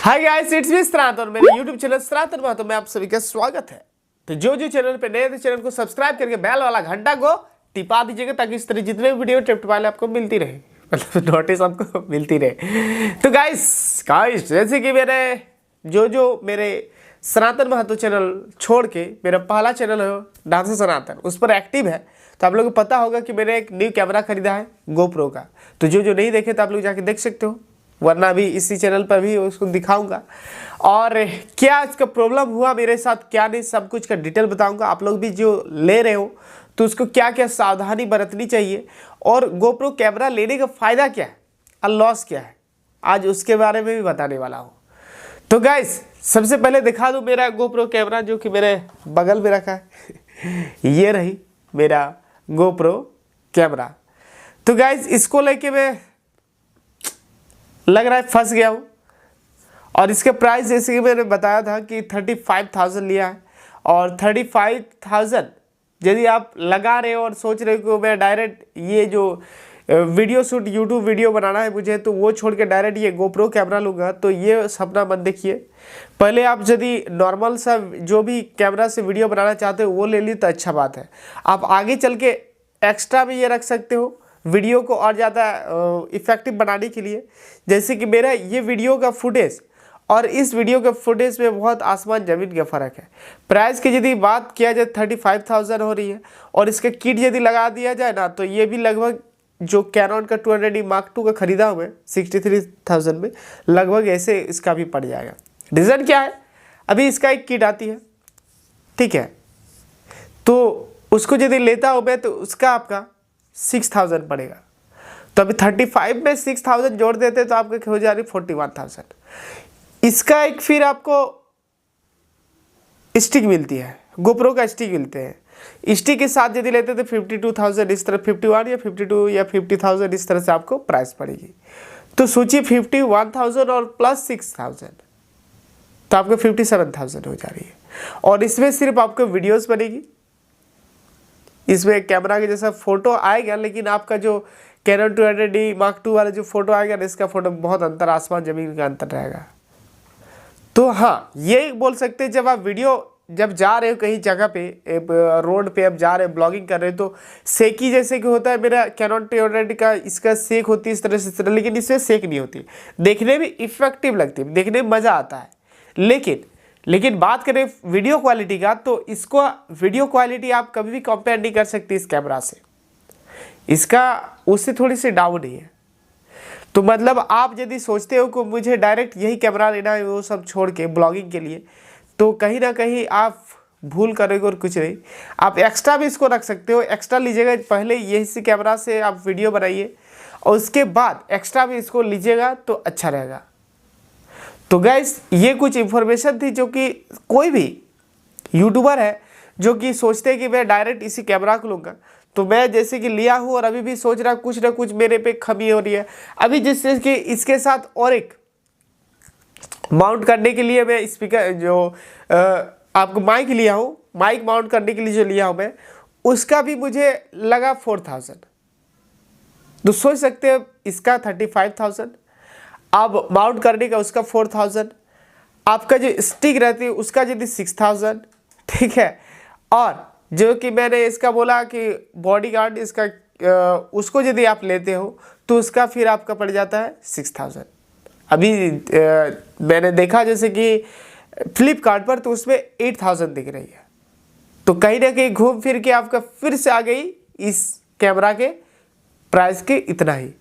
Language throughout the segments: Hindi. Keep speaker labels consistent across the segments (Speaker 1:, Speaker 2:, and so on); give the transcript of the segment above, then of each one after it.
Speaker 1: हाय गाइस, इट्स मी सनातन। मेरे यूट्यूब चैनल सनातन महातो में आप सभी का स्वागत है। तो जो चैनल पे नए थे चैनल को सब्सक्राइब करके बेल वाला घंटा को टिपा दीजिएगा ताकि इस तरह जितने भी वीडियो टिप वाले आपको मिलती रहे, मतलब नोटिस आपको मिलती रहे। तो गाइस जैसे कि मेरे सनातन महातो चैनल छोड़ के मेरा पहला चैनल है डांसर सनातन, उस पर एक्टिव है। तो आप लोगों को पता होगा कि मैंने एक न्यू कैमरा खरीदा है GoPro का। तो जो नहीं देखे तो आप लोग जाके देख सकते हो, वरना भी इसी चैनल पर भी उसको दिखाऊंगा। और क्या इसका प्रॉब्लम हुआ मेरे साथ, क्या नहीं, सब कुछ का डिटेल बताऊंगा। आप लोग भी जो ले रहे हो तो उसको क्या क्या सावधानी बरतनी चाहिए, और GoPro कैमरा लेने का फ़ायदा क्या है और लॉस क्या है, आज उसके बारे में भी बताने वाला हूँ। तो गाइस सबसे पहले दिखा दूँ मेरा GoPro कैमरा जो कि मेरे बगल में रखा है। ये रही मेरा GoPro कैमरा। तो गाइस इसको लेके मैं लग रहा है फंस गया हूँ। और इसके प्राइस जैसे कि मैंने बताया था कि 35,000 लिया है। और 35,000 यदि आप लगा रहे हो और सोच रहे हो कि मैं डायरेक्ट ये जो वीडियो शूट यूट्यूब वीडियो बनाना है मुझे, तो वो छोड़ के डायरेक्ट ये GoPro कैमरा लूँगा, तो ये सपना मत देखिए। पहले आप यदि नॉर्मल सा जो भी कैमरा से वीडियो बनाना चाहते हो वो ले ली तो अच्छा बात है। आप आगे चल के एक्स्ट्रा भी ये रख सकते हो वीडियो को और ज़्यादा इफ़ेक्टिव बनाने के लिए। जैसे कि मेरा ये वीडियो का फुटेज और इस वीडियो के फुटेज में बहुत आसमान ज़मीन का फ़र्क है। प्राइस की यदि बात किया जाए 35,000 हो रही है, और इसका किट यदि लगा दिया जाए ना तो ये भी लगभग जो कैनन का 200D Mark II का ख़रीदा हूँ मैं 63,000 में, लगभग ऐसे इसका भी पड़ जाएगा। रीज़न क्या है, अभी इसका एक किट आती है, ठीक है, तो उसको यदि लेता हूँ मैं तो उसका आपका 6,000 पड़ेगा। तो अभी 35 में 6,000 जोड़ देते तो आपके हो जा रही 41,000। इसका एक फिर आपको स्टिक मिलती है, GoPro का स्टिक मिलते हैं। स्टिक के साथ यदि लेते तो 52,000 इस तरह, 51 या 52 या 50,000 इस तरह से आपको प्राइस पड़ेगी। तो सोचिए 51,000 और प्लस 6,000 तो आपको 57,000 हो जा रही है। और इसमें सिर्फ आपको वीडियोस बनेगी, इसमें कैमरा के जैसा फोटो आएगा, लेकिन आपका जो कैनन 200D Mark II वाला जो फोटो आएगा ना, इसका फोटो बहुत अंतर, आसमान ज़मीन का अंतर रहेगा। तो हाँ, ये बोल सकते हैं जब आप वीडियो जब जा रहे हो कहीं जगह पे, रोड पे आप जा रहे हो, ब्लॉगिंग कर रहे हो, तो सेकी जैसे कि होता है मेरा कैनन 200D का, इसका सेक होती है इस तरह से, लेकिन इसमें सेक नहीं होती, देखने में इफेक्टिव लगती है, देखने में मज़ा आता है। लेकिन बात करें वीडियो क्वालिटी का, तो इसको वीडियो क्वालिटी आप कभी भी कंपेयर नहीं कर सकते इस कैमरा से, इसका उससे थोड़ी सी डाउन ही है। तो मतलब आप यदि सोचते हो कि मुझे डायरेक्ट यही कैमरा लेना है वो सब छोड़ के ब्लॉगिंग के लिए, तो कहीं ना कहीं आप भूल करोगे और कुछ नहीं। आप एक्स्ट्रा भी इसको रख सकते हो, एक्स्ट्रा लीजिएगा, पहले यही कैमरा से आप वीडियो बनाइए और उसके बाद एक्स्ट्रा भी इसको लीजिएगा तो अच्छा रहेगा। तो गाइस ये कुछ इन्फॉर्मेशन थी जो कि कोई भी यूट्यूबर है जो कि सोचते हैं कि मैं डायरेक्ट इसी कैमरा को लूँगा, तो मैं जैसे कि लिया हूँ और अभी भी सोच रहा कुछ ना कुछ मेरे पे कमी हो रही है। अभी जिससे कि इसके साथ और एक माउंट करने के लिए मैं स्पीकर जो आपको माइक लिया हूँ, माइक माउंट करने के लिए जो लिया हूँ मैं, उसका भी मुझे लगा 4,000। तो सोच सकते हैं इसका 35,000, अब माउंट करने का उसका 4,000, आपका जो स्टिक रहती है उसका यदि 6,000, ठीक है। और जो कि मैंने इसका बोला कि बॉडीगार्ड इसका उसको यदि आप लेते हो तो उसका फिर आपका पड़ जाता है 6,000। अभी मैंने देखा जैसे कि फ्लिपकार्ट पर, तो उसमें 8,000 दिख रही है। तो कहीं ना कहीं घूम फिर के आपका फिर से आ गई इस कैमरा के प्राइस के इतना ही।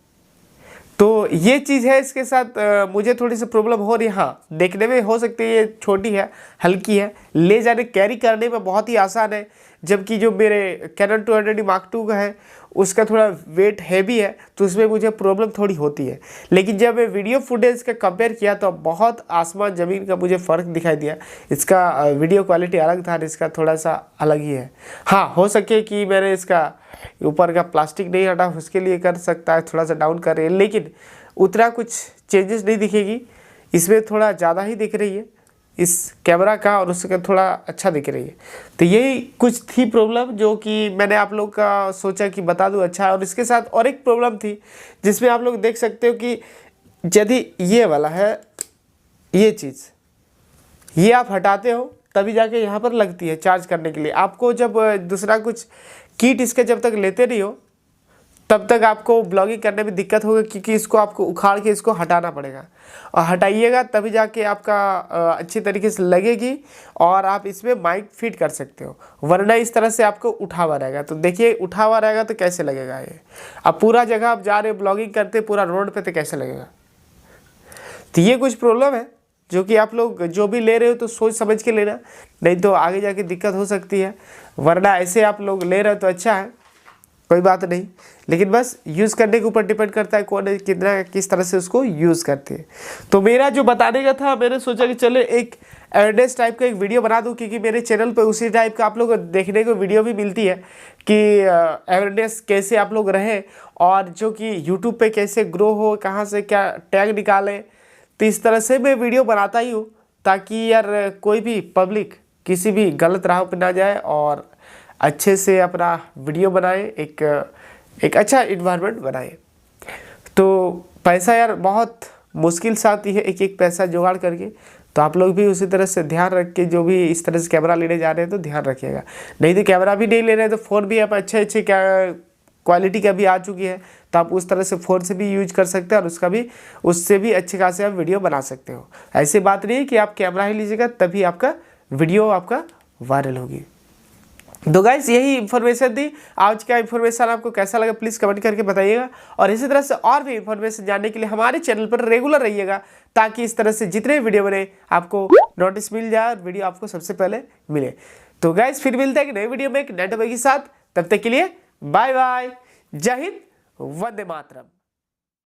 Speaker 1: तो ये चीज़ है, इसके साथ मुझे थोड़ी सी प्रॉब्लम हो रही है। हाँ, देखने में हो सकती है ये छोटी है, हल्की है, ले जाने कैरी करने में बहुत ही आसान है, जबकि जो मेरे कैनन 200D Mark II का है उसका थोड़ा वेट हैवी है, तो उसमें मुझे प्रॉब्लम थोड़ी होती है। लेकिन जब मैं वीडियो फुटेज का कंपेयर किया तो बहुत आसमान ज़मीन का मुझे फ़र्क दिखाई दिया। इसका वीडियो क्वालिटी अलग था, इसका थोड़ा सा अलग ही है। हाँ, हो सके कि मैंने इसका ऊपर का प्लास्टिक नहीं हटा, उसके लिए कर सकता है थोड़ा सा डाउन कर रही है, लेकिन उतना कुछ चेंजेस नहीं दिखेगी। इसमें थोड़ा ज़्यादा ही दिख रही है इस कैमरा का, और उसका थोड़ा अच्छा दिख रही है। तो यही कुछ थी प्रॉब्लम जो कि मैंने आप लोग का सोचा कि बता दूं अच्छा। और इसके साथ और एक प्रॉब्लम थी जिसमें आप लोग देख सकते हो कि यदि ये वाला है ये चीज़, ये आप हटाते हो तभी जाके यहाँ पर लगती है चार्ज करने के लिए। आपको जब दूसरा कुछ किट इसके जब तक लेते नहीं हो तब तक आपको ब्लॉगिंग करने में दिक्कत होगी, क्योंकि इसको आपको उखाड़ के इसको हटाना पड़ेगा, और हटाइएगा तभी जाके आपका अच्छी तरीके से लगेगी और आप इसमें माइक फिट कर सकते हो, वरना इस तरह से आपको उठा हुआ रहेगा। तो देखिए उठा हुआ रहेगा तो कैसे लगेगा ये। अब पूरा जगह आप जा रहे हो ब्लॉगिंग करते पूरा रोड पे, तो कैसे लगेगा। तो ये कुछ प्रॉब्लम है जो कि आप लोग जो भी ले रहे हो तो सोच समझ के लेना, नहीं तो आगे जाके दिक्कत हो सकती है। वरना ऐसे आप लोग ले रहे हो तो अच्छा है, कोई बात नहीं, लेकिन बस यूज़ करने के ऊपर डिपेंड करता है कौन कितना किस तरह से उसको यूज़ करते हैं। तो मेरा जो बताने का था, मैंने सोचा कि चलो एक अवेयरनेस टाइप का एक वीडियो बना दूं, क्योंकि मेरे चैनल पे उसी टाइप का आप लोग को देखने को वीडियो भी मिलती है कि अवेयरनेस कैसे आप लोग रहें, और जो कि यूट्यूब पे कैसे ग्रो हो, कहाँ से क्या टैग निकालें। तो इस तरह से मैं वीडियो बनाता ही हूँ, ताकि यार कोई भी पब्लिक किसी भी गलत राह पर ना जाए और अच्छे से अपना वीडियो बनाए, एक अच्छा इन्वायरमेंट बनाए। तो पैसा यार बहुत मुश्किल से आती है, एक एक पैसा जुगाड़ करके। तो आप लोग भी उसी तरह से ध्यान रख के, जो भी इस तरह से कैमरा लेने जा रहे हैं तो ध्यान रखिएगा। नहीं तो कैमरा भी नहीं ले रहे हैं तो फ़ोन भी आप अच्छे क्या क्वालिटी का भी आ चुकी है, तो आप उस तरह से फ़ोन से भी यूज कर सकते हैं और उससे भी अच्छे खासे आप वीडियो बना सकते हो। ऐसी बात नहीं है कि आप कैमरा ही लीजिएगा तभी आपका वीडियो आपका वायरल होगी। तो गाइस यही इन्फॉर्मेशन थी। आज का इन्फॉर्मेशन आपको कैसा लगा प्लीज़ कमेंट करके बताइएगा, और इसी तरह से और भी इन्फॉर्मेशन जानने के लिए हमारे चैनल पर रेगुलर रहिएगा, ताकि इस तरह से जितने वीडियो बने आपको नोटिस मिल जाए और वीडियो आपको सबसे पहले मिले। तो गाइस फिर मिलते हैं एक नए वीडियो में एक नए टॉपिक के साथ, तब तक के लिए बाय बाय, जय हिंद, वंदे मातरम।